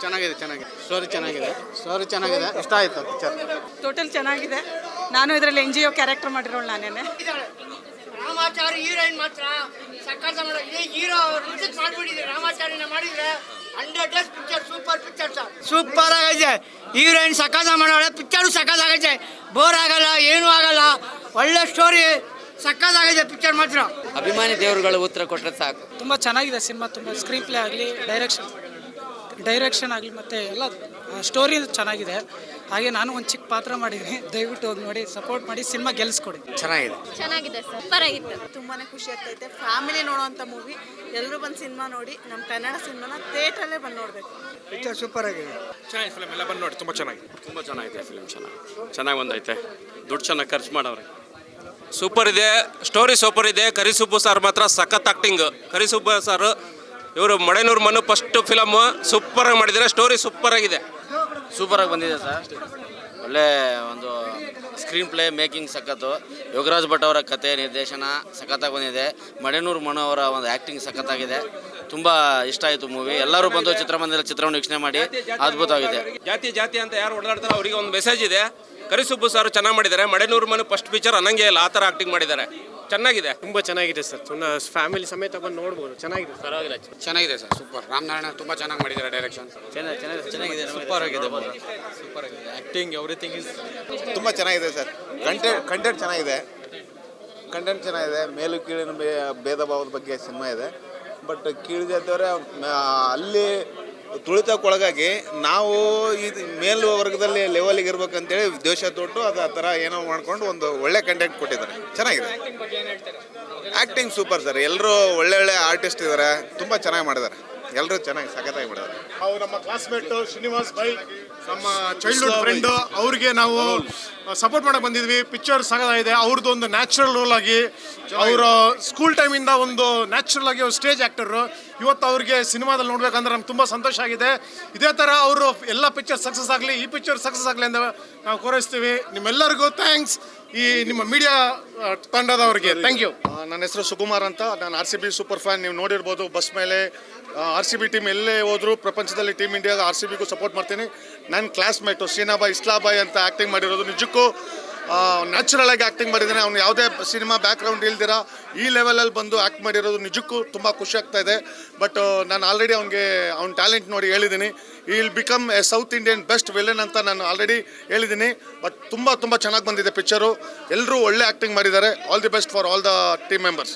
ಚೆನ್ನಾಗಿದೆ ಸ್ಟೋರಿ ಚೆನ್ನಾಗಿದೆ ಇಷ್ಟ ಆಯಿತು ಪಿಕ್ಚರ್. ಟೋಟಲ್ ಚೆನ್ನಾಗಿದೆ. ನಾನು ಇದರಲ್ಲಿ NGO ಕ್ಯಾರೆಕ್ಟರ್ ಮಾಡಿರೋಳು ನಾನೇನೆ. ರಾಮಾಚಾರಿ ಹೀರೋಯಿನ್ ಮಾತ್ರ ಸಕ್ಕತ್ತ ಹೀರೋ ರಿಜೆಕ್ಟ್ ಮಾಡಿಬಿಟ್ಟಿದೆ. ರಾಮಾಚಾರಿನ ಮಾಡಿದ್ರೆ 100 ಡೇಸ್ ಪಿಕ್ಚರ್ ಸೂಪರ್ ಆಗೈತೆ. ಹೀರೋಯಿನ್ ಸಕ್ಕತ್ತ ಮಾಡೋಳೆ, ಪಿಕ್ಚರು ಸಕ್ಕತ್ತಾಗೈತೆ, ಬೋರ್ ಆಗಲ್ಲ, ಏನೂ ಆಗಲ್ಲ, ಒಳ್ಳೆ ಸ್ಟೋರಿ, ಸಕ್ಕತ್ತಾಗೈತೆ ಪಿಕ್ಚರ್ ಮಾತ್ರ. ಅಭಿಮಾನಿ ದೇವರುಗಳು ಉತ್ತರ ಕೊಟ್ಟರೆ ಸಾಕು. ತುಂಬ ಚೆನ್ನಾಗಿದೆ ಸಿನಿಮಾ. ತುಂಬ ಸ್ಕ್ರೀನ್ ಪ್ಲೇ ಆಗಲಿ, ಡೈರೆಕ್ಷನ್ ಆಗಲಿ ಮತ್ತು ಎಲ್ಲ ಸ್ಟೋರಿ ಚೆನ್ನಾಗಿದೆ. ಹಾಗೆ ನಾನು ಒಂದು ಚಿಕ್ಕ ಪಾತ್ರ ಮಾಡಿದ್ದೀನಿ. ದಯವಿಟ್ಟು ಹೋಗಿ ನೋಡಿ, ಸಪೋರ್ಟ್ ಮಾಡಿ, ಸಿನಿಮಾ ಗೆಲ್ಲಿಸ್ಕೊಡಿ. ಚೆನ್ನಾಗಿದೆ ಸರ್, ಸೂಪರ್ ಆಗಿತ್ತು. ತುಂಬಾ ಖುಷಿ ಆಗ್ತೈತೆ. ಫ್ಯಾಮಿಲಿ ನೋಡುವಂಥ ಮೂವಿ. ಎಲ್ಲರೂ ಬಂದು ಸಿನಿಮಾ ನೋಡಿ, ನಮ್ಮ ಕನ್ನಡ ಸಿನಿಮಾನ ಥಿಯೇಟ್ರಲ್ಲೇ ಬಂದು ನೋಡಬೇಕು. ಪಿಕ್ಚರ್ ಸೂಪರ್ ಆಗಿದೆ. ಚೆನ್ನಾಗಿ ಫಿಲಮ್ ಎಲ್ಲ ಬಂದು ನೋಡಿ. ತುಂಬ ಚೆನ್ನಾಗಿದೆ ಫಿಲಮ್. ಚೆನ್ನಾಗಿ ಬಂದೈತೆ. ದುಡ್ಡು ಚೆನ್ನಾಗಿ ಖರ್ಚು ಮಾಡವ್ರೆ. ಸೂಪರ್ ಇದೆ, ಸ್ಟೋರಿ ಸೂಪರ್ ಇದೆ. ಕರಿಸುಬ್ಬು ಸರ್ ಮಾತ್ರ ಸಖತ್ ಆಕ್ಟಿಂಗ್. ಕರಿಸುಬ್ಬು ಸರ್ ಇವರು ಮಡೆನೂರು ಮನು ಫಸ್ಟ್ ಫಿಲಮ್ ಸೂಪರಾಗಿ ಮಾಡಿದ್ದಾರೆ. ಸ್ಟೋರಿ ಸೂಪರ್ ಆಗಿದೆ. ಸೂಪರಾಗಿ ಬಂದಿದೆ ಸರ್. ಒಳ್ಳೆ ಒಂದು ಸ್ಕ್ರೀನ್ ಪ್ಲೇ ಮೇಕಿಂಗ್ ಸಖತ್ತು. ಯೋಗರಾಜ್ ಭಟ್ ಅವರ ಕತೆ ನಿರ್ದೇಶನ ಸಖತ್ತಾಗಿ ಬಂದಿದೆ. ಮಡೆನೂರು ಮನು ಅವರ ಒಂದು ಆ್ಯಕ್ಟಿಂಗ್ ಸಖತ್ತಾಗಿದೆ. ತುಂಬ ಇಷ್ಟ ಆಯಿತು ಮೂವಿ. ಎಲ್ಲರೂ ಬಂದು ಚಿತ್ರವನ್ನು ವೀಕ್ಷಣೆ ಮಾಡಿ ಅದ್ಭುತವಾಗಿದೆ. ಜಾತಿ ಅಂತ ಯಾರು ಹೊಡೆದಾಡ್ತಾರೆ ಅವರಿಗೆ ಒಂದು ಮೆಸೇಜ್ ಇದೆ. ಕರಿಸುಬ್ಬು ಸರ್ ಚೆನ್ನಾಗಿ ಮಾಡಿದ್ದಾರೆ. ಮಡೆನೂರು ಮನು ಫಸ್ಟ್ ಪಿಕ್ಚರ್ ಅನ್ನಂಗೆ ಇಲ್ಲ, ಆ ಥರ ಆ್ಯಕ್ಟಿಂಗ್ ಮಾಡಿದ್ದಾರೆ. ಚೆನ್ನಾಗಿದೆ, ತುಂಬ ಚೆನ್ನಾಗಿದೆ ಸರ್. ಫ್ಯಾಮಿಲಿ ಸಮೇತ ಬಂದು ನೋಡ್ಬೋದು. ಚೆನ್ನಾಗಿದೆ ಸರ್, ಸೂಪರ್. ರಾಮನಾರಾಯಣ ತುಂಬ ಚೆನ್ನಾಗಿ ಮಾಡಿದ್ದಾರೆ. ಡೈರೆಕ್ಷನ್ ಚೆನ್ನಾಗಿದೆ, ಸೂಪರ್ ಆಗಿದೆ. ಆ್ಯಕ್ಟಿಂಗ್ ಎವ್ರಿಥಿಂಗ್ ಇಸ್ ತುಂಬ ಚೆನ್ನಾಗಿದೆ ಸರ್. ಕಂಟೆಂಟ್ ಚೆನ್ನಾಗಿದೆ. ಮೇಲು ಕೀಳಿನ ಭೇದ ಭಾವದ ಬಗ್ಗೆ ಸಿನಿಮಾ ಇದೆ. ಬಟ್ ಕೀಳು ಜಾತಿಯವರೇ ಅಲ್ಲಿ ತುಳಿತಕ್ಕೊಳಗಾಗಿ ನಾವು ಈ ಮೇಲು ವರ್ಗದಲ್ಲಿ ಲೆವೆಲಿಗೆ ಇರ್ಬೇಕಂತೇಳಿ ದ್ವೇಷ ತೊಟ್ಟು ಅದು ಆ ಥರ ಏನೋ ಮಾಡ್ಕೊಂಡು ಒಂದು ಒಳ್ಳೆ ಕಂಟೆಂಟ್ ಕೊಟ್ಟಿದ್ದಾರೆ. ಚೆನ್ನಾಗಿದೆ. Acting super sir. ಎಲ್ಲರೂ ಒಳ್ಳೆ ಆರ್ಟಿಸ್ಟ್ ಇದ್ದಾರೆ. ತುಂಬ ಚೆನ್ನಾಗಿ ಮಾಡಿದ್ದಾರೆ. ಎಲ್ಲರೂ ಚೆನ್ನಾಗಿ ಸಖತ್ತಾಗಿ ಮಾಡಿದ್ದಾರೆ. ನಾವು ನಮ್ಮ ಕ್ಲಾಸ್ಮೇಟ್ ಶ್ರೀನಿವಾಸ್ ಬೈ, ನಮ್ಮ ಚೈಲ್ಡ್ಹುಡ್ ಫ್ರೆಂಡ್, ಅವ್ರಿಗೆ ನಾವು ಸಪೋರ್ಟ್ ಮಾಡಕ್ಕೆ ಬಂದಿದ್ವಿ. ಪಿಕ್ಚರ್ ಸಾಕಾಗಿದೆ. ಅವ್ರದ್ದು ಒಂದು ನ್ಯಾಚುರಲ್ ರೋಲ್ ಆಗಿ, ಅವರ ಸ್ಕೂಲ್ ಟೈಮಿಂದ ಒಂದು ನ್ಯಾಚುರಲ್ ಆಗಿ ಅವ್ರು ಸ್ಟೇಜ್ ಆ್ಯಕ್ಟರು. ಇವತ್ತು ಅವ್ರಿಗೆ ಸಿನಿಮಾದಲ್ಲಿ ನೋಡ್ಬೇಕಂದ್ರೆ ನಮ್ಗೆ ತುಂಬ ಸಂತೋಷ ಆಗಿದೆ. ಇದೇ ಥರ ಅವರು ಎಲ್ಲ ಪಿಕ್ಚರ್ ಸಕ್ಸಸ್ ಆಗಲಿ, ಈ ಪಿಕ್ಚರ್ ಸಕ್ಸಸ್ ಆಗಲಿ ಅಂತ ನಾವು ಕೋರೈಸ್ತೀವಿ. ನಿಮ್ಮೆಲ್ಲರಿಗೂ ಥ್ಯಾಂಕ್ಸ್. ಈ ನಿಮ್ಮ ಮೀಡಿಯಾ ತಂಡದವ್ರಿಗೆ ಥ್ಯಾಂಕ್ ಯು. ನನ್ನ ಹೆಸರು ಸುಕುಮಾರ್ ಅಂತ. ನಾನು RCB ಸೂಪರ್ ಫ್ಯಾನ್. ನೀವು ನೋಡಿರ್ಬೋದು ಬಸ್ ಮೇಲೆ. RCB ಟೀಮ್ ಎಲ್ಲೇ ಹೋದ್ರು ಪ್ರಪಂಚದಲ್ಲಿ ಟೀಮ್ ಇಂಡಿಯಾದ RCBಗೂ ಸಪೋರ್ಟ್ ಮಾಡ್ತೀನಿ. ನನ್ನ ಕ್ಲಾಸ್ಮೇಟು ಶ್ರೀನಾಬಾಯ್ ಇಸ್ಲಾಬಾಯ್ ಅಂತ ಆ್ಯಕ್ಟಿಂಗ್ ಮಾಡಿರೋದು ನಿಜಕ್ಕೂ ನ್ಯಾಚುರಲ್ ಆಗಿ ಆ್ಯಕ್ಟಿಂಗ್ ಮಾಡಿದ್ದಾನೆ. ಅವ್ನು ಯಾವುದೇ ಸಿನಿಮಾ ಬ್ಯಾಕ್ಗ್ರೌಂಡ್ ಇಲ್ದಿರ ಈ ಲೆವೆಲಲ್ಲಿ ಬಂದು ಆ್ಯಕ್ಟ್ ಮಾಡಿರೋದು ನಿಜಕ್ಕೂ ತುಂಬ ಖುಷಿ ಆಗ್ತಾ ಇದೆ. ಬಟ್ ನಾನು ಆಲ್ರೆಡಿ ಅವ್ನ ಟ್ಯಾಲೆಂಟ್ ನೋಡಿ ಹೇಳಿದ್ದೀನಿ. ಈ will become A south Indian best villain ಅಂತ ನಾನು ಆಲ್ರೆಡಿ ಹೇಳಿದ್ದೀನಿ. ಬಟ್ ತುಂಬ ಚೆನ್ನಾಗಿ ಬಂದಿದೆ ಪಿಕ್ಚರು. ಎಲ್ಲರೂ ಒಳ್ಳೆ ಆ್ಯಕ್ಟಿಂಗ್ ಮಾಡಿದ್ದಾರೆ. All the best for all the team members.